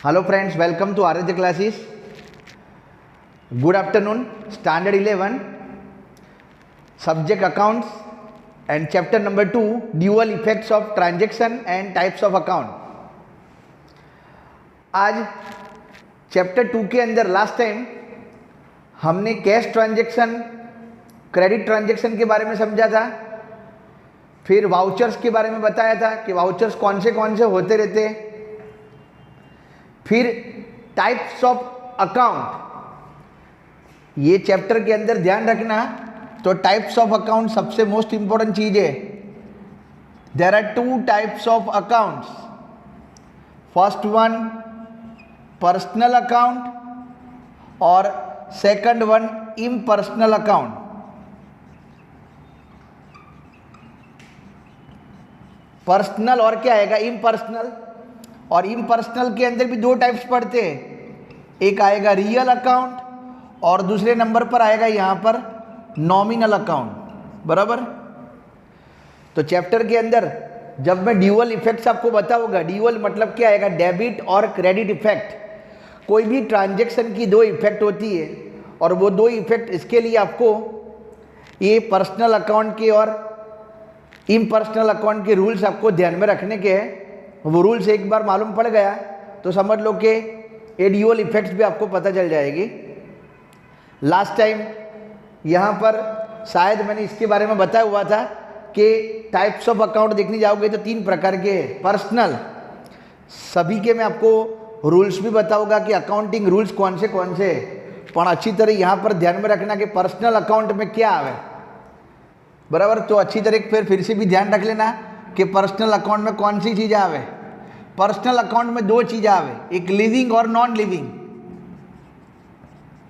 Hello friends, welcome to RJ classes. Good afternoon. Standard 11, subject accounts and chapter number 2, dual effects of transaction and types of account. आज chapter 2 के अंदर last time हमने cash transaction, credit transaction के बारे में समझा था, फिर वाउचर्स के बारे में बताया था कि वाउचर्स कौन से होते रहते हैं, फिर टाइप्स ऑफ अकाउंट। ये चैप्टर के अंदर ध्यान रखना, तो टाइप्स ऑफ अकाउंट सबसे मोस्ट इंपॉर्टेंट चीज है। There are two types of accounts. First one personal account और second one impersonal account. Personal और क्या आएगा, इम्पर्सनल। और इम्पर्सनल के अंदर भी दो टाइप्स पढ़ते हैं, एक आएगा रियल अकाउंट और दूसरे नंबर पर आएगा यहां पर नॉमिनल अकाउंट। बराबर। तो चैप्टर के अंदर जब मैं ड्यूअल इफेक्ट्स आपको बताऊंगा, ड्यूअल मतलब क्या आएगा, डेबिट और क्रेडिट इफेक्ट। कोई भी ट्रांजैक्शन की दो इफेक्ट होती है और वो दो इफेक्ट, इसके लिए आपको ये पर्सनल अकाउंट के और इम्पर्सनल अकाउंट के रूल्स आपको ध्यान में रखने के हैं। वो रूल्स एक बार मालूम पड़ गया तो समझ लो कि ये ड्यूअल इफेक्ट्स भी आपको पता चल जाएगी। लास्ट टाइम यहाँ पर शायद मैंने इसके बारे में बताया हुआ था कि टाइप्स ऑफ अकाउंट देखने जाओगे तो 3 प्रकार के हैं। पर्सनल, सभी के मैं आपको रूल्स भी बताऊंगा कि अकाउंटिंग रूल्स कौन से पर अच्छी तरह यहाँ पर ध्यान में रखना कि पर्सनल अकाउंट में क्या आवे। बराबर। तो अच्छी तरह फिर से भी ध्यान रख लेना कि पर्सनल अकाउंट में कौन सी चीज़ आवे। पर्सनल अकाउंट में दो चीज़ आवे, एक लिविंग और नॉन लिविंग।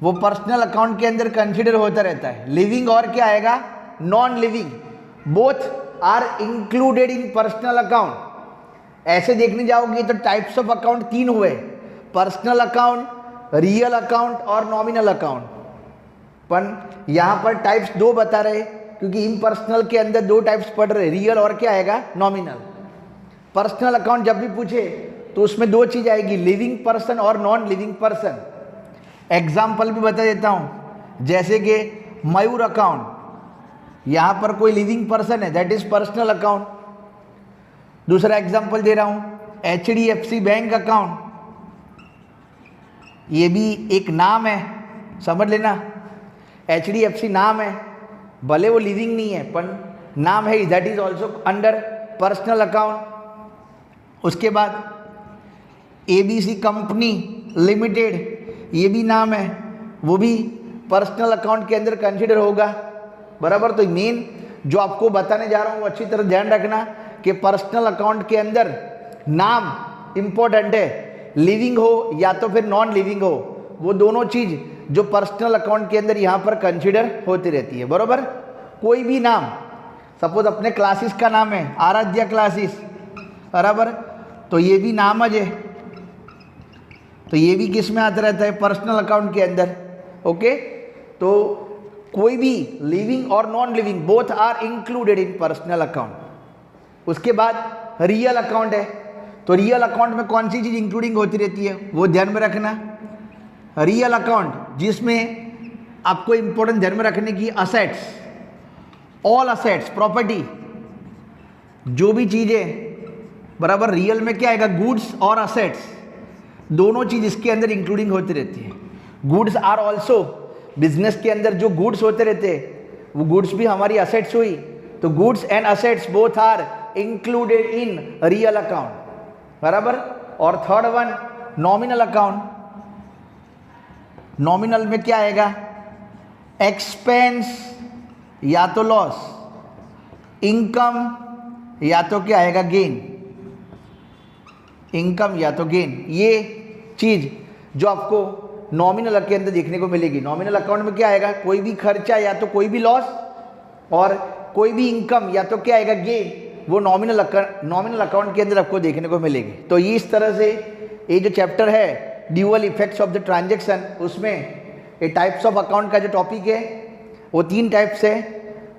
वो पर्सनल अकाउंट के अंदर कंसिडर होता रहता है। लिविंग और क्या आएगा, non living. Both are included in personal account. ऐसे देखने जाओगे तो टाइप्स ऑफ अकाउंट 3 हुए, पर्सनल अकाउंट, रियल अकाउंट और नॉमिनल अकाउंट। पर यहां पर टाइप्स 2 बता रहे क्योंकि इम्पर्सनल के अंदर 2 टाइप्स पढ़ रहे, रियल और क्या आएगा, नॉमिनल। पर्सनल अकाउंट जब भी पूछे तो उसमें 2 चीज आएगी, लिविंग पर्सन और नॉन लिविंग पर्सन। एग्जाम्पल भी बता देता हूं, जैसे कि मयूर अकाउंट, यहां पर कोई लिविंग पर्सन है, दैट इज पर्सनल अकाउंट। दूसरा एग्जाम्पल दे रहा हूं, HDFC बैंक अकाउंट, ये भी एक नाम है, समझ लेना। HDFC नाम है, भले वो लिविंग नहीं है पर नाम है, that is also under personal account. उसके बाद ABC कंपनी लिमिटेड, ये भी नाम है, वो भी पर्सनल अकाउंट के अंदर कंसिडर होगा। बराबर। तो मेन जो आपको बताने जा रहा हूँ वो अच्छी तरह ध्यान रखना कि पर्सनल अकाउंट के अंदर नाम इंपॉर्टेंट है, लिविंग हो या तो फिर नॉन लिविंग हो, वो दोनों चीज जो पर्सनल अकाउंट के अंदर यहां पर कंसिडर होती रहती है। बरोबर। कोई भी नाम, सपोज अपने क्लासेस का नाम है आराध्या क्लासेस, बराबर, तो ये भी नाम है, तो ये भी किस में आता रहता है, पर्सनल अकाउंट के अंदर। ओके। तो कोई भी लिविंग और non living both are included in personal account. उसके बाद रियल अकाउंट है, तो रियल अकाउंट में कौन सी चीज इंक्लूडिंग होती रहती है वो ध्यान में रखना। रियल अकाउंट जिसमें आपको इंपॉर्टेंट ध्यान में रखने की असेट्स, ऑल असेट्स, प्रॉपर्टी, जो भी चीजें, बराबर। रियल में क्या आएगा, गुड्स और असेट्स, दोनों चीज इसके अंदर इंक्लूडिंग होती रहती है। गुड्स आर ऑल्सो, बिजनेस के अंदर जो गुड्स होते रहते हैं वो गुड्स भी हमारी असेट्स हुई, तो goods and assets both are included in real account. बराबर। और third one nominal account. Nominal में क्या आएगा, एक्सपेंस या तो लॉस, इनकम या तो क्या आएगा, गेन। इनकम या तो गेन, ये चीज जो आपको नॉमिनल के अंदर देखने को मिलेगी। नॉमिनल अकाउंट में क्या आएगा, कोई भी खर्चा या तो कोई भी लॉस और कोई भी इनकम या तो क्या आएगा, गेन, वो नॉमिनल अकाउंट के अंदर आपको देखने को मिलेगी। तो ये इस तरह से ये जो चैप्टर है dual effects of the transaction, उसमें ये टाइप्स ऑफ अकाउंट का जो टॉपिक है वो 3 टाइप्स है।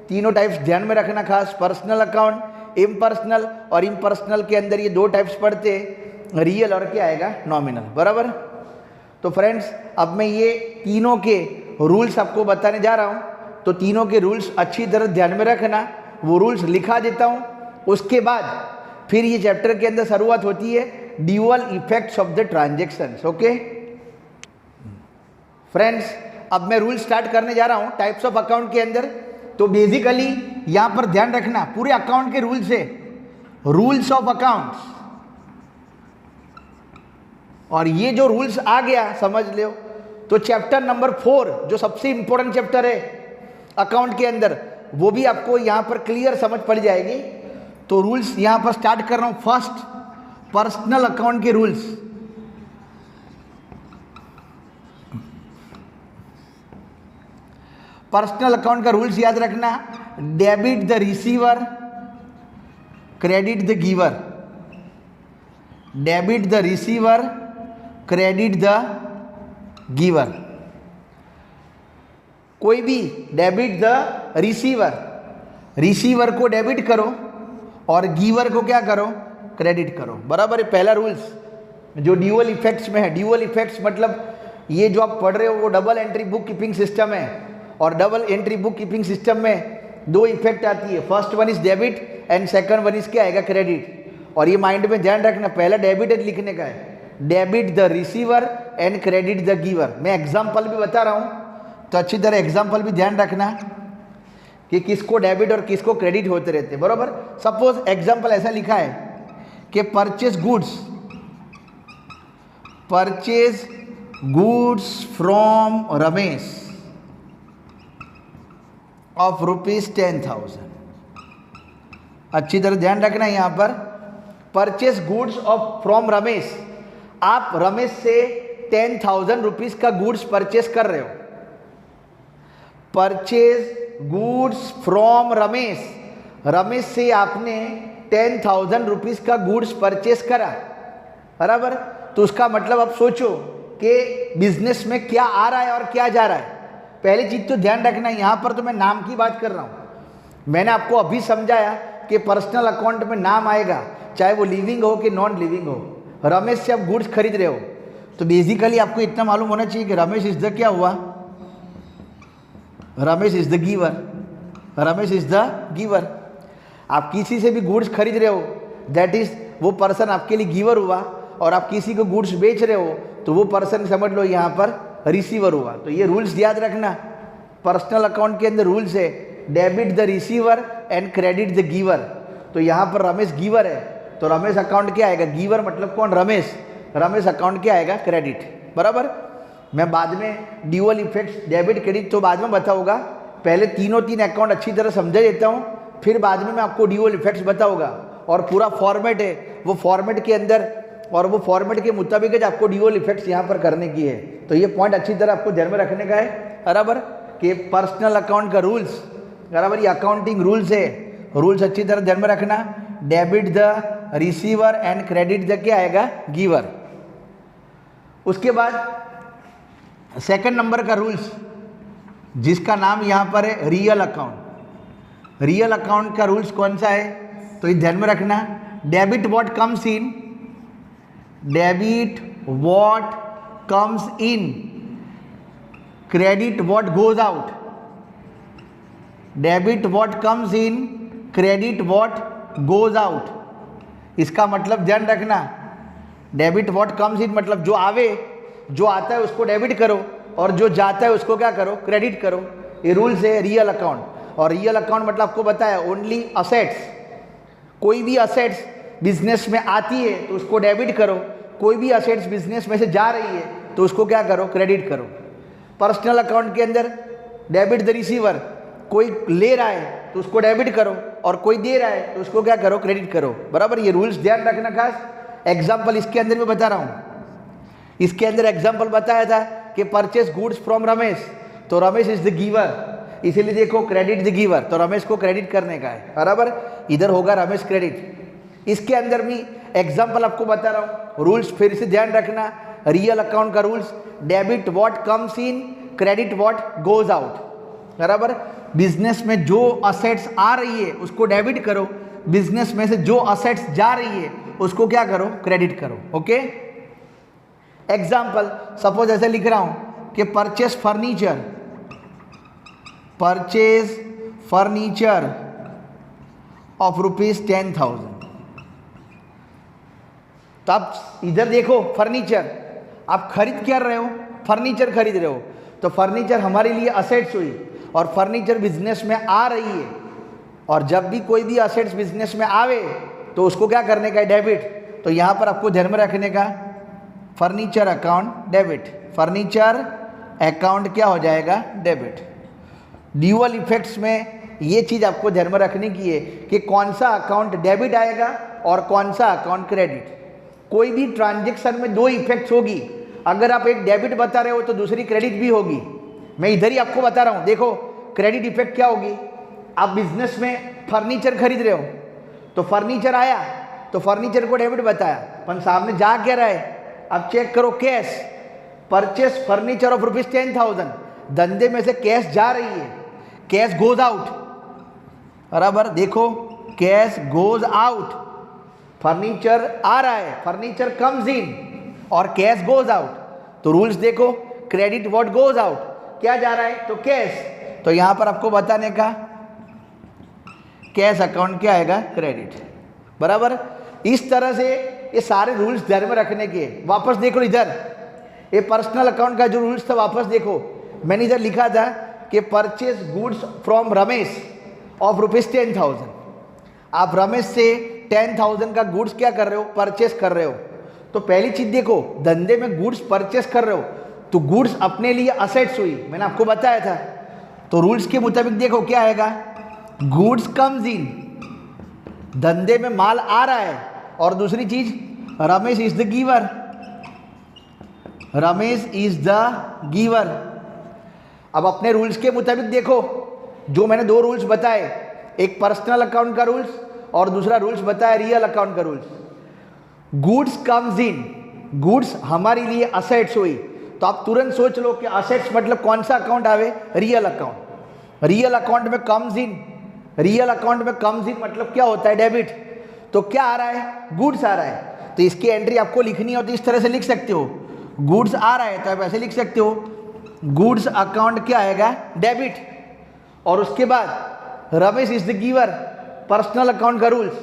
तीनों टाइप्स ध्यान में रखना खास, पर्सनल अकाउंट, इम्पर्सनल, और इम्पर्सनल के अंदर ये 2 टाइप्स पढ़ते हैं, रियल और क्या आएगा नॉमिनल, बराबर। तो फ्रेंड्स अब मैं ये तीनों के रूल्स आपको बताने जा रहा हूँ, तो तीनों के रूल्स अच्छी तरह ध्यान में रखना। वो रूल्स लिखा देता हूँ, उसके बाद फिर ये चैप्टर के अंदर शुरुआत होती है dual effects of the transactions. Okay friends, अब मैं रूल स्टार्ट करने जा रहा हूँ टाइप्स ऑफ अकाउंट के अंदर। तो बेसिकली यहाँ पर ध्यान रखना पूरे अकाउंट के रूल्स है, रूल्स ऑफ अकाउंट्स। और ये जो रूल्स आ गया समझ लो, तो चैप्टर नंबर 4 जो सबसे इंपॉर्टेंट चैप्टर है अकाउंट के अंदर, वो भी आपको यहाँ पर क्लियर समझ पड़ जाएगी। तो रूल्स यहाँ पर स्टार्ट कर रहा हूँ। फर्स्ट, पर्सनल अकाउंट के रूल्स। पर्सनल अकाउंट का रूल्स याद रखना, debit the receiver, credit the giver. Debit the receiver, credit the giver. कोई भी डेबिट द रिसीवर, रिसीवर को डेबिट करो और गिवर को क्या करो, क्रेडिट करो, बराबर है। पहला रूल्स जो ड्यूअल इफेक्ट्स में है। ड्यूअल इफेक्ट्स मतलब ये जो आप पढ़ रहे हो वो double entry book keeping system है, और double entry book keeping system में दो इफेक्ट आती है। First one is debit and second one is क्या आएगा, क्रेडिट। और ये माइंड में ध्यान रखना, पहला डेबिट लिखने का है, debit the receiver and credit the giver. मैं एग्जाम्पल भी बता रहा हूँ, तो अच्छी तरह एग्जाम्पल भी ध्यान रखना कि किसको डेबिट और किसको क्रेडिट होते रहते हैं, बराबर। सपोज एग्जाम्पल ऐसा लिखा है कि purchase goods from Ramesh of ₹10,000। अच्छी तरह ध्यान रखना यहाँ पर, purchase goods of from Ramesh. आप रमेश से 10,000 रुपीज का गुड्स परचेज कर रहे हो। Purchase goods from Ramesh, Ramesh से आपने 10,000 रुपीज का गुड्स परचेज करा, बराबर। तो उसका मतलब आप सोचो कि बिजनेस में क्या आ रहा है और क्या जा रहा है। पहली चीज तो ध्यान रखना, यहाँ पर तो मैं नाम की बात कर रहा हूँ। मैंने आपको अभी समझाया कि पर्सनल अकाउंट में नाम आएगा, चाहे वो लिविंग हो कि नॉन लिविंग हो। रमेश से आप गुड्स खरीद रहे हो, तो बेसिकली आपको इतना मालूम होना चाहिए कि रमेश इज द क्या हुआ, Ramesh is the giver. Ramesh is the giver. आप किसी से भी गुड्स खरीद रहे हो, दैट इज वो पर्सन आपके लिए गिवर हुआ, और आप किसी को गुड्स बेच रहे हो तो वो पर्सन समझ लो यहाँ पर रिसीवर हुआ। तो ये रूल्स याद रखना, पर्सनल अकाउंट के अंदर रूल्स है, debit the receiver and credit the giver. तो यहाँ पर रमेश गिवर है, तो रमेश अकाउंट क्या आएगा, गिवर मतलब कौन, रमेश। रमेश अकाउंट क्या आएगा, क्रेडिट, बराबर। मैं बाद में ड्यूअल इफेक्ट्स डेबिट क्रेडिट तो बाद में बताऊंगा, पहले तीन अकाउंट अच्छी तरह समझा देता हूँ, फिर बाद में मैं आपको ड्यूअल इफेक्ट्स बताऊंगा। और पूरा फॉर्मेट है, वो फॉर्मेट के अंदर और वो फॉर्मेट के मुताबिक आपको ड्यूअल इफेक्ट्स यहाँ पर करने की है। तो ये पॉइंट अच्छी तरह आपको ध्यान में रखने का है, बराबर। कि पर्सनल अकाउंट का रूल्स, बराबर, ये अकाउंटिंग रूल्स है, रूल्स अच्छी तरह ध्यान में रखना। Debit the receiver and credit the क्या आएगा, गिवर। उसके बाद सेकंड नंबर का रूल्स जिसका नाम यहाँ पर है रियल अकाउंट। रियल अकाउंट का रूल्स कौन सा है, तो ये ध्यान में रखना, debit what comes in, debit what comes in, credit what goes out. Debit what comes in, credit what goes out. इसका मतलब ध्यान रखना, डेबिट व्हाट कम्स इन मतलब जो आवे, जो आता है उसको डेबिट करो, और जो जाता है उसको क्या करो, क्रेडिट करो। ये रूल्स है रियल अकाउंट। और रियल अकाउंट मतलब आपको बताया ओनली असेट्स, कोई भी असेट्स बिजनेस में आती है तो उसको डेबिट करो, कोई भी असेट्स बिजनेस में से जा रही है तो उसको क्या करो, क्रेडिट करो। पर्सनल अकाउंट के अंदर डेबिट द रिसीवर, कोई ले रहा है तो उसको डेबिट करो, और कोई दे रहा है तो उसको क्या करो, क्रेडिट करो, बराबर। ये रूल्स ध्यान रखना खास। एग्जाम्पल इसके अंदर मैं बता रहा हूँ, इसके अंदर एग्जाम्पल बताया था कि परचेस गुड्स फ्रॉम रमेश, तो रमेश इज द गिवर, इसीलिए देखो क्रेडिट द गिवर, तो रमेश को क्रेडिट करने का है, बराबर। इधर होगा रमेश क्रेडिट। इसके अंदर भी एग्जाम्पल आपको बता रहा हूँ, रूल्स फिर से ध्यान रखना। रियल अकाउंट का rules, debit what comes in, credit what goes out, बराबर। बिजनेस में जो असेट्स आ रही है उसको डेबिट करो, बिजनेस में से जो असेट्स जा रही है उसको क्या करो, क्रेडिट करो। ओके, एग्जाम्पल सपोज ऐसे लिख रहा हूं कि परचेस फर्नीचर ऑफ ₹10,000। तो आप इधर देखो, फर्नीचर आप खरीद क्या रहे हो, फर्नीचर खरीद रहे हो, तो फर्नीचर हमारे लिए असेट्स हुई और फर्नीचर बिजनेस में आ रही है। और जब भी कोई भी असेट्स बिजनेस में आवे तो उसको क्या करने का है, डेबिट। तो यहाँ पर आपको ध्यान में रखने का, furniture account debit, furniture account क्या हो जाएगा, डेबिट। ड्यूअल इफेक्ट्स में ये चीज़ आपको ध्यान में रखने की है कि कौन सा अकाउंट डेबिट आएगा और कौन सा अकाउंट क्रेडिट। कोई भी ट्रांजेक्शन में दो इफेक्ट्स होगी, अगर आप एक डेबिट बता रहे हो तो दूसरी क्रेडिट भी होगी। मैं इधर ही आपको बता रहा हूँ, देखो क्रेडिट इफेक्ट क्या होगी। आप बिजनेस में फर्नीचर खरीद रहे हो तो फर्नीचर आया तो फर्नीचर को डेबिट बताया, पर सामने जा क्या रहा है, अब चेक करो, कैश, परचेस फर्नीचर ऑफ ₹10,000, धंधे में से कैश जा रही है, कैश गोज आउट, बराबर। देखो कैश गोज आउट, फर्नीचर आ रहा है, फर्नीचर कम्स इन और कैश गोज आउट। तो रूल्स देखो, क्रेडिट व्हाट गोज आउट, क्या जा रहा है, तो कैश। तो यहां पर आपको बताने का कैश अकाउंट क्या आएगा, क्रेडिट, बराबर। इस तरह से ये सारे रूल्स ध्यान में रखने के। वापस देखो इधर, ये पर्सनल अकाउंट का जो रूल्स था, वापस देखो, मैंने इधर लिखा था कि purchase goods from Ramesh of ₹10,000। आप रमेश से 10,000 का गुड्स क्या कर रहे हो, परचेस कर रहे हो। तो पहली चीज देखो, धंधे में गुड्स परचेस कर रहे हो तो गुड्स अपने लिए असेट्स हुई, मैंने आपको बताया था। तो रूल्स के मुताबिक देखो क्या आएगा, गुड्स कम्स इन, धंधे में माल आ रहा है। और दूसरी चीज, Ramesh is the giver, Ramesh is the giver. अब अपने रूल्स के मुताबिक देखो, जो मैंने दो रूल्स बताए, एक पर्सनल अकाउंट का रूल्स और दूसरा रूल्स बताया रियल अकाउंट का rules. Goods comes in, goods हमारे लिए असेट्स हुई, तो आप तुरंत सोच लो कि असेट्स मतलब कौन सा अकाउंट आवे, रियल अकाउंट। रियल अकाउंट में कम्स इन, रियल अकाउंट में कम्स इन मतलब क्या होता है, डेबिट। तो क्या आ रहा है, गुड्स आ रहा है, तो इसकी एंट्री आपको लिखनी हो तो इस तरह से लिख सकते हो, गुड्स आ रहा है तो आप ऐसे लिख सकते हो, गुड्स अकाउंट क्या आएगा, डेबिट। और उसके बाद Ramesh is the giver, personal account का रूल्स,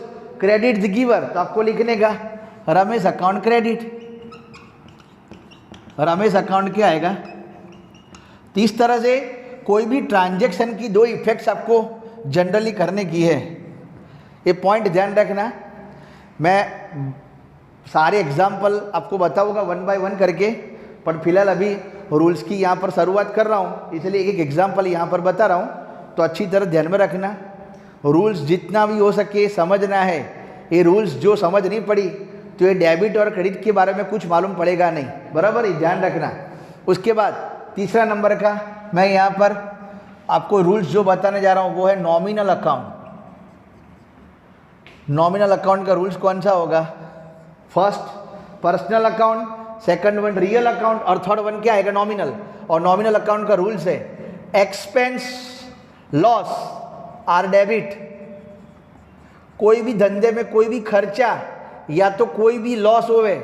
क्रेडिट द गिवर, तो आपको लिखने का Ramesh account credit, Ramesh account क्या आएगा। तो इस तरह से कोई भी ट्रांजैक्शन की दो इफेक्ट्स आपको जनरली करने की है, ये पॉइंट ध्यान रखना। मैं सारे एग्जाम्पल आपको बताऊंगा 1 बाय 1 करके, पर फिलहाल अभी रूल्स की यहाँ पर शुरुआत कर रहा हूँ, इसलिए एक एक एग्जाम्पल यहाँ पर बता रहा हूँ। तो अच्छी तरह ध्यान में रखना, रूल्स जितना भी हो सके समझना है। ये रूल्स जो समझ नहीं पड़ी तो ये डेबिट और क्रेडिट के बारे में कुछ मालूम पड़ेगा नहीं, बराबर, ये ध्यान रखना। उसके बाद तीसरा नंबर का मैं यहाँ पर आपको रूल्स जो बताने जा रहा हूँ वो है नॉमिनल अकाउंट। नॉमिनल अकाउंट का रूल्स कौन सा होगा, first personal account, second one real account और थर्ड वन क्या आएगा, नॉमिनल। और नॉमिनल अकाउंट का रूल्स है एक्सपेंस लॉस आर डेबिट। कोई भी धंधे में कोई भी खर्चा या तो कोई भी लॉस होवे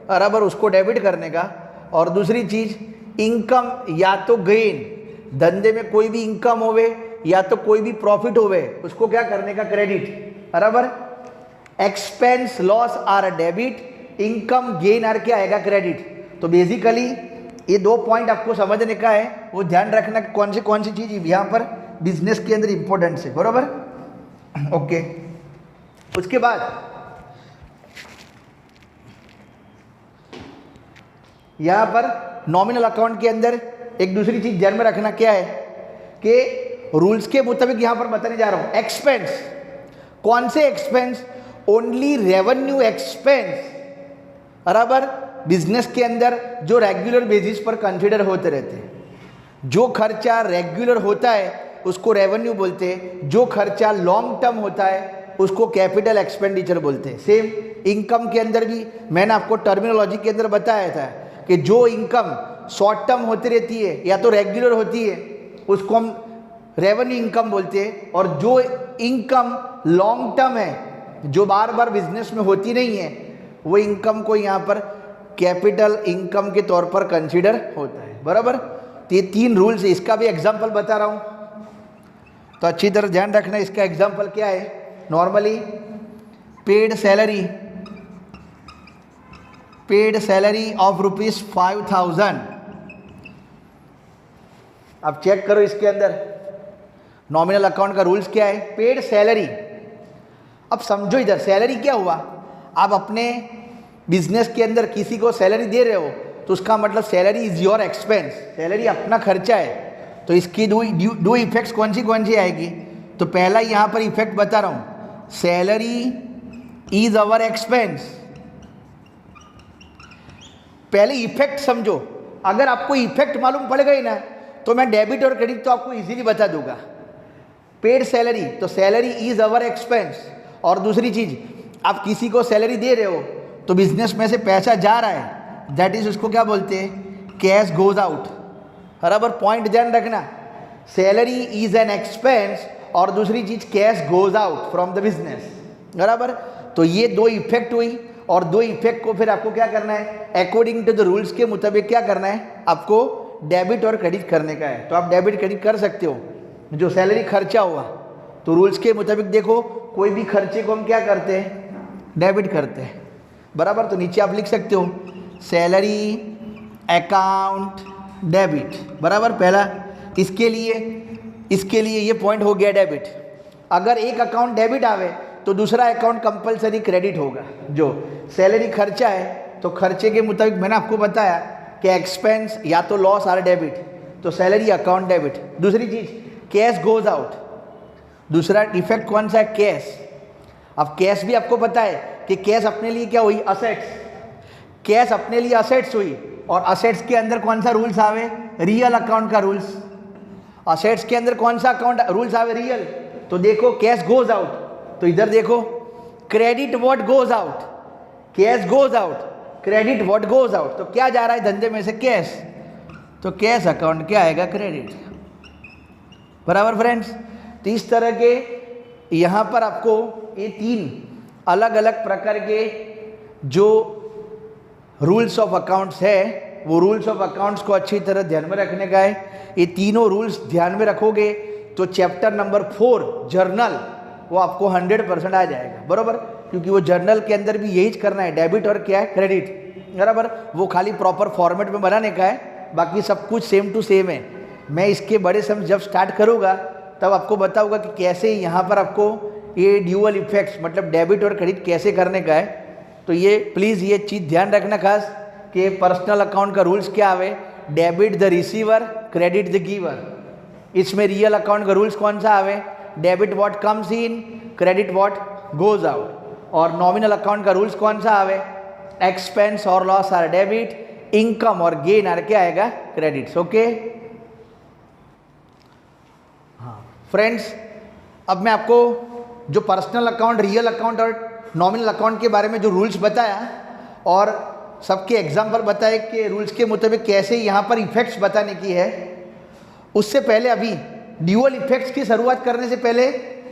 बराबर उसको डेबिट करने का। और दूसरी चीज इनकम या तो गेन, धंधे में कोई भी इनकम होवे या तो कोई भी प्रॉफिट होवे उसको क्या करने का, क्रेडिट, बराबर। Expense loss are debit, income gain are क्या आएगा, क्रेडिट। तो बेसिकली ये दो पॉइंट आपको समझने का है, वो ध्यान रखना कि कौन सी चीज यहाँ पर बिजनेस के अंदर इंपॉर्टेंट है, बराबर। ओके, उसके बाद यहाँ पर नॉमिनल अकाउंट के अंदर एक दूसरी चीज ध्यान में रखना क्या है कि रूल्स के मुताबिक यहाँ पर बताने जा रहा हूँ, एक्सपेंस, कौन से एक्सपेंस, ओनली रेवेन्यू एक्सपेंस, बराबर, बिजनेस के अंदर जो रेगुलर बेसिस पर कंसिडर होते रहते हैं। जो खर्चा रेगुलर होता है उसको रेवेन्यू बोलते हैं, जो खर्चा लॉन्ग टर्म होता है उसको कैपिटल एक्सपेंडिचर बोलते हैं। सेम इनकम के अंदर भी मैंने आपको टर्मिनोलॉजी के अंदर बताया था कि जो इनकम शॉर्ट टर्म होती रहती है या तो रेगुलर होती है उसको हम रेवेन्यू इनकम बोलते हैं, और जो इनकम लॉन्ग टर्म है जो बार बार बिजनेस में होती नहीं है, वो इनकम को यहाँ पर कैपिटल इनकम के तौर पर कंसीडर होता है। बराबर, तो ये 3 रूल्स है। इसका भी एग्जाम्पल बता रहा हूँ, तो अच्छी तरह ध्यान रखना। इसका एग्जाम्पल क्या है? Normally paid salary of ₹5,000। अब चेक करो इसके अंदर नॉमिनल अकाउंट का रूल्स क्या है? Paid salary. अब समझो इधर सैलरी क्या हुआ? आप अपने बिजनेस के अंदर किसी को सैलरी दे रहे हो तो उसका मतलब salary is your expense, salary अपना खर्चा है। तो इसकी दो इफेक्ट्स कौन सी आएगी? तो पहला यहाँ पर इफेक्ट बता रहा हूँ, सैलरी इज अवर एक्सपेंस। पहले इफेक्ट समझो। अगर आपको इफेक्ट मालूम पड़ गई ना तो मैं डेबिट और क्रेडिट तो आपको इजीली बता दूंगा। पेड सैलरी, तो सैलरी इज अवर एक्सपेंस। और दूसरी चीज, आप किसी को सैलरी दे रहे हो तो बिजनेस में से पैसा जा रहा है, दैट इज उसको क्या बोलते हैं? Cash goes out. बराबर, पॉइंट ध्यान रखना। सैलरी इज एन एक्सपेंस और दूसरी चीज cash goes out from the business. बराबर, तो ये 2 इफेक्ट हुई और 2 इफेक्ट को फिर आपको क्या करना है? अकॉर्डिंग टू द रूल्स के मुताबिक क्या करना है? आपको डेबिट और क्रेडिट करने का है। तो आप डेबिट क्रेडिट कर सकते हो। जो सैलरी खर्चा हुआ तो रूल्स के मुताबिक देखो, कोई भी खर्चे को हम क्या करते हैं? डेबिट करते हैं। बराबर, तो नीचे आप लिख सकते हो सैलरी अकाउंट डेबिट। बराबर, पहला इसके लिए ये पॉइंट हो गया डेबिट। अगर एक अकाउंट डेबिट आवे तो दूसरा अकाउंट कंपलसरी क्रेडिट होगा। जो सैलरी खर्चा है तो खर्चे के मुताबिक मैंने आपको बताया कि एक्सपेंस या तो लॉस आर डेबिट, तो सैलरी अकाउंट डेबिट। दूसरी चीज कैश गोज आउट। दूसरा इफेक्ट कौन सा है? कैश। अब कैश भी आपको पता है कि कैश अपने लिए क्या हुई? असेट्स। कैश अपने लिए असेट्स हुई और असेट्स के अंदर कौन सा रूल्स आवे? रियल अकाउंट का रूल्स। असेट्स के अंदर कौन सा अकाउंट रूल्स आवे? रियल। तो देखो कैश गोज आउट, तो इधर देखो credit what goes out, cash goes out, credit what goes out. तो क्या जा रहा है धंधे में से? कैश। तो कैश अकाउंट क्या आएगा? क्रेडिट। बराबर फ्रेंड्स, तो इस तरह के यहाँ पर आपको ये 3 अलग अलग प्रकार के जो रूल्स ऑफ अकाउंट्स है, वो रूल्स ऑफ अकाउंट्स को अच्छी तरह ध्यान में रखने का है। ये तीनों रूल्स ध्यान में रखोगे तो चैप्टर नंबर 4 जर्नल वो आपको 100% आ जाएगा। बराबर, क्योंकि वो जर्नल के अंदर भी यही करना है, डेबिट और क्या है? क्रेडिट। बराबर, वो खाली प्रॉपर फॉर्मेट में बनाने का है, बाकी सब कुछ सेम टू सेम है। मैं इसके बड़े सम जब स्टार्ट करूँगा तब आपको बताऊँगा कि कैसे यहाँ पर आपको ये ड्यूअल इफेक्ट्स मतलब डेबिट और क्रेडिट कैसे करने का है। तो ये प्लीज़ ये चीज़ ध्यान रखना खास कि पर्सनल अकाउंट का रूल्स क्या आवे? Debit the receiver, credit the giver. इसमें रियल अकाउंट का रूल्स कौन सा आवे? Debit what comes in, credit what goes out. और नॉमिनल अकाउंट का रूल्स कौन सा आवे? एक्सपेंस और लॉस आर डेबिट, इनकम और गेन आर क्या आएगा? क्रेडिट्स। ओके हाँ फ्रेंड्स, अब मैं आपको जो पर्सनल अकाउंट, रियल अकाउंट और नॉमिनल अकाउंट के बारे में जो रूल्स बताया और सबके एग्जाम्पल बताए कि रूल्स के मुताबिक कैसे यहाँ पर इफेक्ट्स बताने की है, उससे पहले अभी ड्यूअल इफेक्ट्स की शुरुआत करने से पहले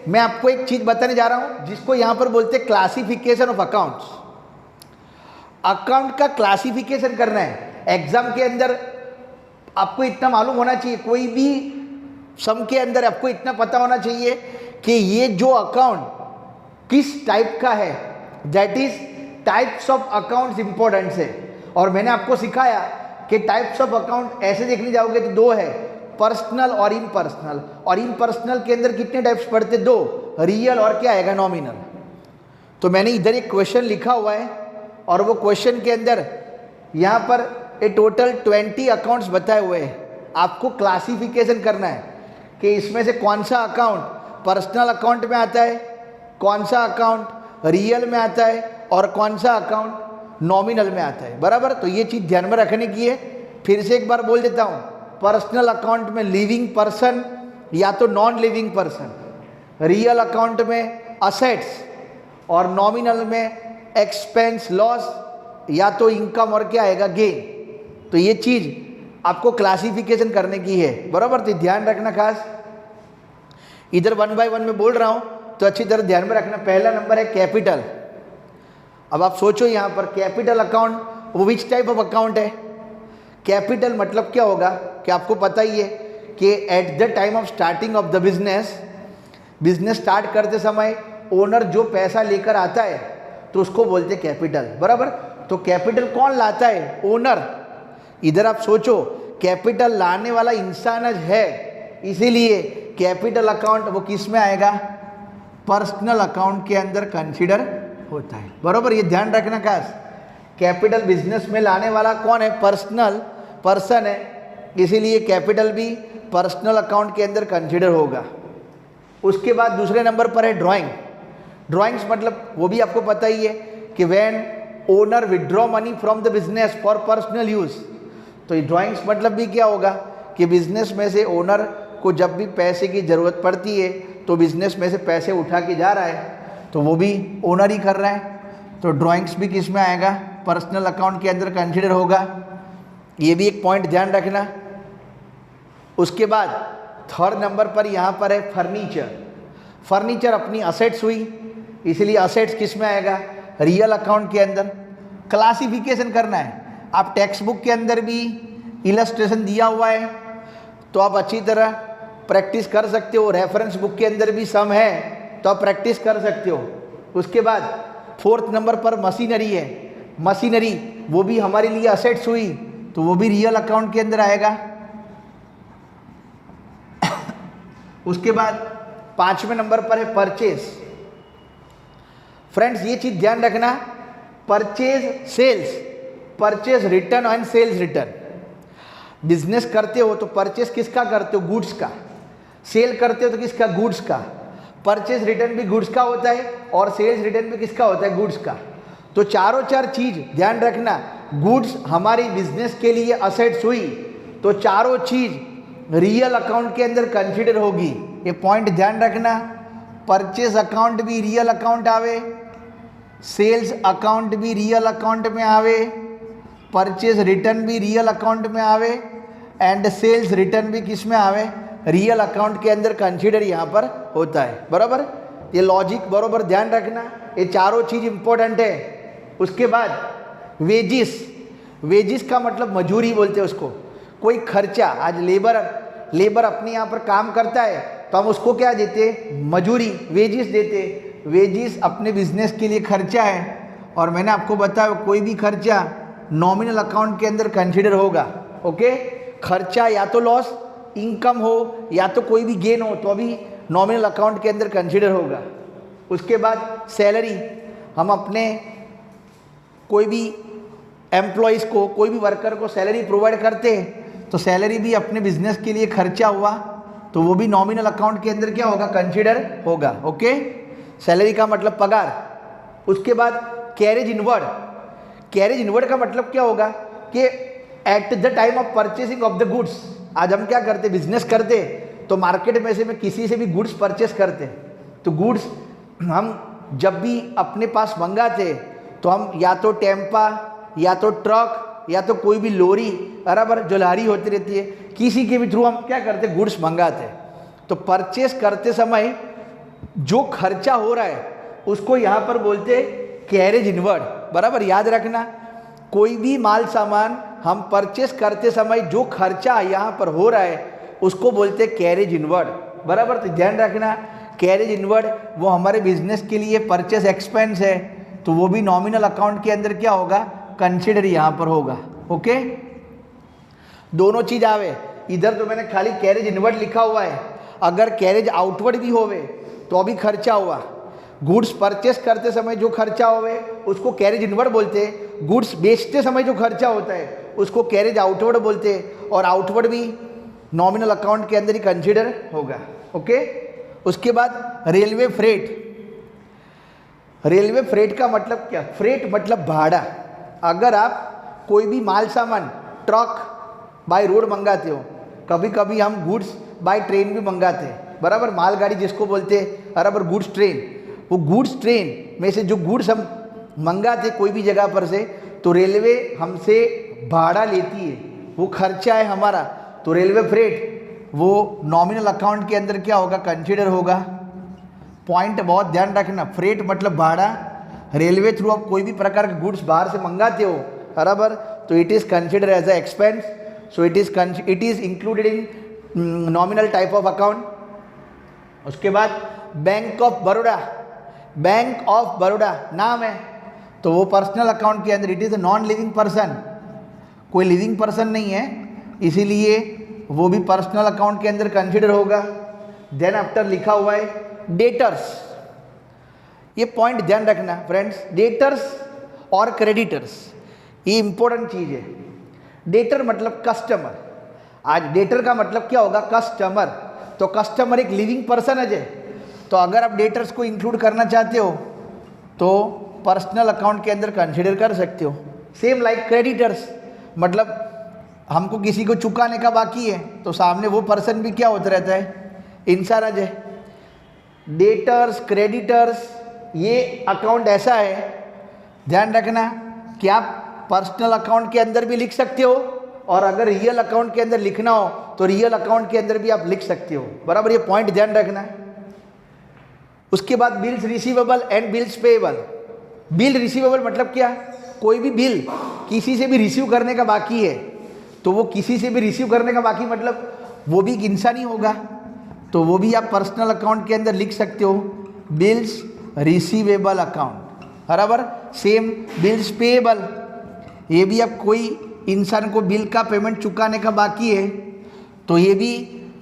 मैं आपको एक चीज़ बताने जा रहा हूँ जिसको यहाँ पर बोलते हैं क्लासिफिकेशन ऑफ अकाउंट्स। अकाउंट का क्लासिफिकेशन करना है। एग्जाम के अंदर आपको इतना मालूम होना चाहिए, कोई भी सम के अंदर आपको इतना पता होना चाहिए कि ये जो अकाउंट किस टाइप का है, that is types of accounts important है। और मैंने आपको सिखाया कि टाइप्स ऑफ अकाउंट ऐसे देखने जाओगे तो 2 है, पर्सनल और इम्पर्सनल। और इम्पर्सनल के अंदर कितने टाइप्स पढ़ते? 2, रियल और क्या आएगा? नॉमिनल। तो मैंने इधर एक क्वेश्चन लिखा हुआ है और वो क्वेश्चन के अंदर यहाँ पर ये टोटल 20 अकाउंट्स बताए हुए हैं। आपको क्लासिफिकेशन करना है कि इसमें से कौन सा अकाउंट पर्सनल अकाउंट में आता है, कौन सा अकाउंट रियल में आता है और कौन सा अकाउंट नॉमिनल में आता है। बराबर, तो ये चीज़ ध्यान में रखने की है। फिर से एक बार बोल देता हूँ, पर्सनल अकाउंट में लिविंग पर्सन या तो non living person, real account में असेट्स और नॉमिनल में एक्सपेंस लॉस या तो इनकम और क्या आएगा? गेन। तो ये चीज़ आपको क्लासिफिकेशन करने की है। बराबर, तो ध्यान रखना खास। इधर 1 बाय 1 में बोल रहा हूँ तो अच्छी तरह ध्यान में रखना, पहला नंबर है कैपिटल। अब आप सोचो यहाँ पर कैपिटल अकाउंट वो विच टाइप ऑफ अकाउंट है? कैपिटल मतलब क्या होगा कि आपको पता ही है कि at the time of starting of the business start करते समय ओनर जो पैसा लेकर आता है तो उसको बोलते हैं कैपिटल, बराबर। तो कैपिटल कौन लाता है? ओनर। इधर आप सोचो कैपिटल लाने वाला इंसान है, इसीलिए कैपिटल अकाउंट वो किस में आएगा? पर्सनल अकाउंट के अंदर कंसीडर होता है, बराबर। ये ध्यान रखना खास, कैपिटल बिजनेस में लाने वाला कौन है? पर्सन है, इसीलिए कैपिटल भी पर्सनल अकाउंट के अंदर कंसीडर होगा। उसके बाद दूसरे नंबर पर है ड्राइंग्स मतलब वो भी आपको पता ही है कि when owner withdraw money from the business for personal use, तो ड्राइंग्स मतलब भी क्या होगा कि बिजनेस में से ओनर को जब भी पैसे की ज़रूरत पड़ती है तो बिजनेस में से पैसे उठा के जा रहा है तो वो भी ओनर ही कर रहा है, तो ड्राइंग्स भी किस में आएगा? पर्सनल अकाउंट के अंदर कंसीडर होगा। ये भी एक पॉइंट ध्यान रखना। उसके बाद थर्ड नंबर पर यहाँ पर है फर्नीचर अपनी असेट्स हुई, इसलिए असेट्स किस में आएगा? रियल अकाउंट के अंदर। क्लासिफिकेशन करना है, आप टेक्स्ट बुक के अंदर भी इलस्ट्रेशन दिया हुआ है तो आप अच्छी तरह प्रैक्टिस कर सकते हो, रेफरेंस बुक के अंदर भी सम है तो आप प्रैक्टिस कर सकते हो। उसके बाद फोर्थ नंबर पर मशीनरी है, मशीनरी वो भी हमारे लिए असेट्स हुई तो वो भी रियल अकाउंट के अंदर आएगा। उसके बाद पांचवें नंबर पर है परचेज। फ्रेंड्स ये चीज ध्यान रखना, purchase return and sales return. Business करते हो तो परचेज किसका करते हो? गुड्स का। सेल करते हो तो किसका? गुड्स का। परचेज रिटर्न भी गुड्स का होता है और सेल्स रिटर्न भी किसका होता है? गुड्स का। तो चार चीज ध्यान रखना, गुड्स हमारी बिजनेस के लिए असेट्स हुई तो चारों चीज रियल अकाउंट के अंदर कंसीडर होगी। ये पॉइंट ध्यान रखना, परचेज अकाउंट भी रियल अकाउंट आवे, सेल्स अकाउंट भी रियल अकाउंट में आवे, परचेज रिटर्न भी रियल अकाउंट में आवे एंड सेल्स रिटर्न भी किस में आवे? रियल अकाउंट के अंदर कंसीडर यहाँ पर होता है, बराबर। ये लॉजिक बराबर ध्यान रखना, ये चारों चीज इंपॉर्टेंट है। उसके बाद वेजिस का मतलब मजूरी बोलते हैं उसको, कोई खर्चा। आज लेबर अपने यहाँ पर काम करता है तो हम उसको क्या देते? मजूरी, वेजिस देते। वेजिस अपने बिजनेस के लिए खर्चा है और मैंने आपको बताया कोई भी खर्चा नॉमिनल अकाउंट के अंदर कंसीडर होगा। ओके, खर्चा या तो लॉस इनकम हो या तो कोई भी गेन हो तो अभी नॉमिनल अकाउंट के अंदर कंसीडर होगा। उसके बाद सैलरी, हम अपने कोई भी एम्प्लॉयज़ को, कोई भी वर्कर को सैलरी प्रोवाइड करते हैं तो सैलरी भी अपने बिजनेस के लिए खर्चा हुआ तो वो भी नॉमिनल अकाउंट के अंदर क्या होगा? कंसीडर होगा। ओके, सैलरी का मतलब पगार। उसके बाद कैरेज इनवर्ड का मतलब क्या होगा कि at the time of purchasing of the goods. आज हम क्या करते? बिजनेस करते तो मार्केट में से में किसी से भी गुड्स परचेस करते तो गुड्स हम जब भी अपने पास मंगाते तो हम या तो टेम्पा या तो ट्रक या तो कोई भी लोरी, बराबर, जो लारी होती रहती है, किसी के भी थ्रू हम क्या करते? गुड्स मंगाते। तो परचेस करते समय जो खर्चा हो रहा है उसको यहाँ पर बोलते कैरेज इनवर्ड, बराबर। याद रखना, कोई भी माल सामान हम परचेस करते समय जो खर्चा यहाँ पर हो रहा है उसको बोलते कैरेज इनवर्ड, बराबर। तो ध्यान रखना, कैरेज इनवर्ड वो हमारे बिजनेस के लिए परचेस एक्सपेंस है तो वो भी नॉमिनल अकाउंट के अंदर क्या होगा? कंसीडर यहाँ पर होगा। ओके, दोनों चीज आवे। इधर तो मैंने खाली कैरेज इनवर्ड लिखा हुआ है, अगर कैरेज आउटवर्ड भी होवे तो अभी खर्चा हुआ। गुड्स परचेस करते समय जो खर्चा होवे उसको कैरेज इनवर्ड बोलते हैं, गुड्स बेचते समय जो खर्चा होता है उसको कैरेज आउटवर्ड बोलते हैं और आउटवर्ड भी नॉमिनल अकाउंट के अंदर ही कंसीडर होगा। ओके, उसके बाद रेलवे फ्रेट का मतलब क्या? फ्रेट मतलब भाड़ा। अगर आप कोई भी माल सामान ट्रक बाय रोड मंगाते हो, कभी कभी हम गुड्स बाय ट्रेन भी मंगाते हैं, बराबर, मालगाड़ी जिसको बोलते हैं, बराबर, गुड्स ट्रेन। वो गुड्स ट्रेन में से जो गुड्स हम मंगाते कोई भी जगह पर से तो रेलवे हमसे भाड़ा लेती है, वो खर्चा है हमारा, तो रेलवे फ्रेट वो नॉमिनल अकाउंट के अंदर क्या होगा? कंसीडर होगा। पॉइंट बहुत ध्यान रखना, फ्रेट मतलब भाड़ा, रेलवे थ्रू आप कोई भी प्रकार के गुड्स बाहर से मंगाते हो, बराबर, तो it is consider as a expense, so it is included in nominal type of account. उसके बाद bank of Baroda, bank of Baroda नाम है, तो वो पर्सनल अकाउंट के अंदर, it is a non living person, कोई लिविंग पर्सन नहीं है, इसीलिए वो भी पर्सनल अकाउंट के अंदर कंसिडर होगा। देन आफ्टर लिखा हुआ है डेटर्स, ये पॉइंट ध्यान रखना फ्रेंड्स, डेटर्स और क्रेडिटर्स, ये इंपॉर्टेंट चीज़ है। डेटर मतलब कस्टमर, आज डेटर का मतलब क्या होगा, कस्टमर, तो कस्टमर एक लिविंग पर्सन है, तो अगर आप डेटर्स को इंक्लूड करना चाहते हो तो पर्सनल अकाउंट के अंदर कंसिडर कर सकते हो। सेम लाइक क्रेडिटर्स, मतलब हमको किसी को चुकाने का बाकी है, तो सामने वो पर्सन भी क्या होता रहता है, इंसान है। डेटर्स, क्रेडिटर्स, ये अकाउंट ऐसा है, ध्यान रखना कि आप पर्सनल अकाउंट के अंदर भी लिख सकते हो, और अगर रियल अकाउंट के अंदर लिखना हो तो रियल अकाउंट के अंदर भी आप लिख सकते हो, बराबर, ये पॉइंट ध्यान रखना। उसके बाद bills receivable and bills payable. Bill receivable मतलब क्या, कोई भी बिल किसी से भी रिसीव करने का बाकी है, तो वो किसी से भी रिसीव करने का बाकी मतलब वो भी एक इंसान ही होगा, तो वो भी आप पर्सनल अकाउंट के अंदर लिख सकते हो, बिल्स रिसीवेबल अकाउंट, बराबर। सेम बिल्स पेएबल, ये भी आप कोई इंसान को बिल का पेमेंट चुकाने का बाकी है, तो ये भी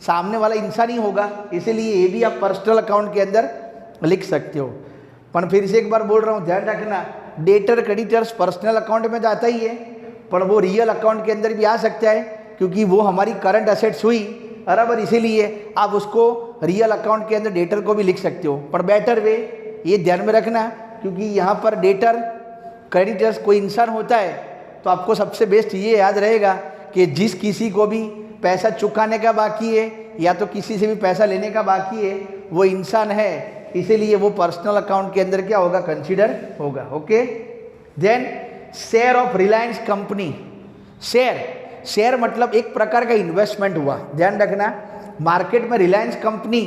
सामने वाला इंसान ही होगा, इसीलिए ये भी आप पर्सनल अकाउंट के अंदर लिख सकते हो। पर फिर से एक बार बोल रहा हूँ, ध्यान रखना, डेटर क्रेडिटर्स पर्सनल अकाउंट में जाता ही है, पर वो रियल अकाउंट के अंदर भी आ सकता है, क्योंकि वो हमारी करंट असेट्स हुई, बराबर, इसीलिए आप उसको रियल अकाउंट के अंदर डेटर को भी लिख सकते हो। पर बेटर वे ये ध्यान में रखना, क्योंकि यहाँ पर डेटर क्रेडिटर्स कोई इंसान होता है, तो आपको सबसे बेस्ट ये याद रहेगा कि जिस किसी को भी पैसा चुकाने का बाकी है या तो किसी से भी पैसा लेने का बाकी है, वो इंसान है, इसीलिए वो पर्सनल अकाउंट के अंदर क्या होगा, कंसीडर होगा। Okay, then share of Reliance company. Share मतलब एक प्रकार का इन्वेस्टमेंट हुआ, ध्यान रखना, मार्केट में रिलायंस कंपनी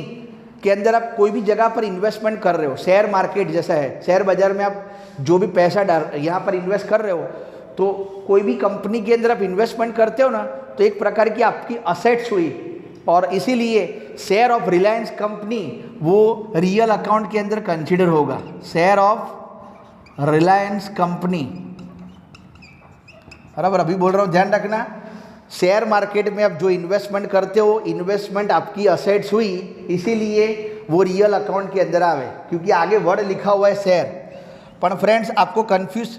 के अंदर आप कोई भी जगह पर इन्वेस्टमेंट कर रहे हो, शेयर मार्केट जैसा है, शेयर बाजार में आप जो भी पैसा यहाँ पर इन्वेस्ट कर रहे हो, तो कोई भी कंपनी के अंदर आप इन्वेस्टमेंट करते हो ना, तो एक प्रकार की आपकी असेट्स हुई, और इसीलिए शेयर ऑफ रिलायंस कंपनी वो रियल अकाउंट के अंदर कंसिडर होगा। शेयर ऑफ रिलायंस कंपनी, बराबर, अभी बोल रहा हूँ, ध्यान रखना, शेयर मार्केट में आप जो इन्वेस्टमेंट करते हो, इन्वेस्टमेंट आपकी असेट्स हुई, इसीलिए वो रियल अकाउंट के अंदर आवे, क्योंकि आगे वर्ड लिखा हुआ है शेयर। पर फ्रेंड्स आपको कंफ्यूज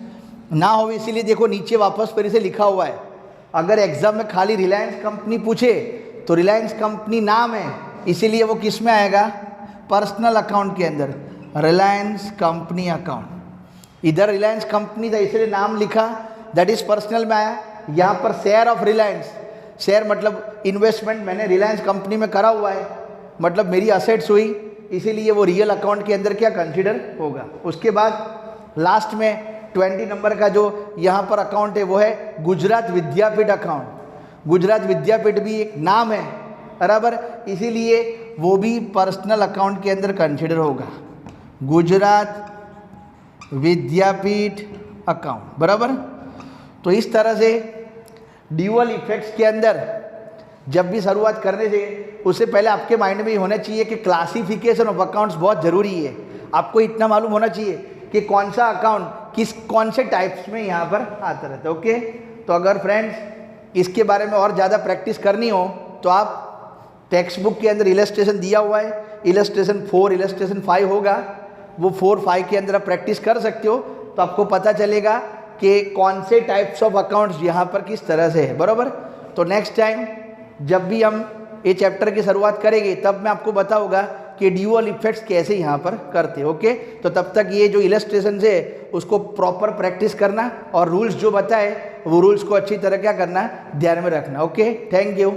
ना हो इसीलिए देखो नीचे वापस फिर से लिखा हुआ है, अगर एग्जाम में खाली रिलायंस कंपनी पूछे तो रिलायंस कंपनी नाम है, इसीलिए वो किस में आएगा, पर्सनल अकाउंट के अंदर, रिलायंस कंपनी अकाउंट। इधर रिलायंस कंपनी था इसलिए नाम लिखा, दैट इज पर्सनल में आया। यहाँ पर शेयर ऑफ रिलायंस, शेयर मतलब इन्वेस्टमेंट मैंने रिलायंस कंपनी में करा हुआ है, मतलब मेरी असेट्स हुई, इसीलिए वो रियल अकाउंट के अंदर क्या कंसिडर होगा। उसके बाद लास्ट में 20 नंबर का जो यहाँ पर अकाउंट है वो है गुजरात विद्यापीठ अकाउंट। गुजरात विद्यापीठ भी एक नाम है, बराबर, इसीलिए वो भी पर्सनल अकाउंट के अंदर कंसिडर होगा, गुजरात विद्यापीठ अकाउंट, बराबर। तो इस तरह से ड्यूअल इफेक्ट्स के अंदर जब भी शुरुआत करने से उससे पहले आपके माइंड में ये होना चाहिए कि क्लासिफिकेशन ऑफ अकाउंट्स बहुत ज़रूरी है। आपको इतना मालूम होना चाहिए कि कौन सा अकाउंट कौन से टाइप्स में यहाँ पर आता रहता है। ओके, तो अगर फ्रेंड्स इसके बारे में और ज़्यादा प्रैक्टिस करनी हो तो आप टेक्स्ट बुक के अंदर इलस्ट्रेशन दिया हुआ है, इलस्ट्रेशन 4, इलस्ट्रेशन 5 होगा, वो 4, 5 के अंदर आप प्रैक्टिस कर सकते हो, तो आपको पता चलेगा कि कौन से टाइप्स ऑफ अकाउंट्स यहाँ पर किस तरह से है, बराबर। तो नेक्स्ट टाइम जब भी हम ये चैप्टर की शुरुआत करेंगे तब मैं आपको बताऊंगा कि ड्यूअल इफेक्ट्स कैसे यहाँ पर करते हैं। ओके, तो तब तक ये जो इलस्ट्रेशन है उसको प्रॉपर प्रैक्टिस करना और रूल्स जो बताए वो रूल्स को अच्छी तरह क्या करना, ध्यान में रखना। Okay, thank you.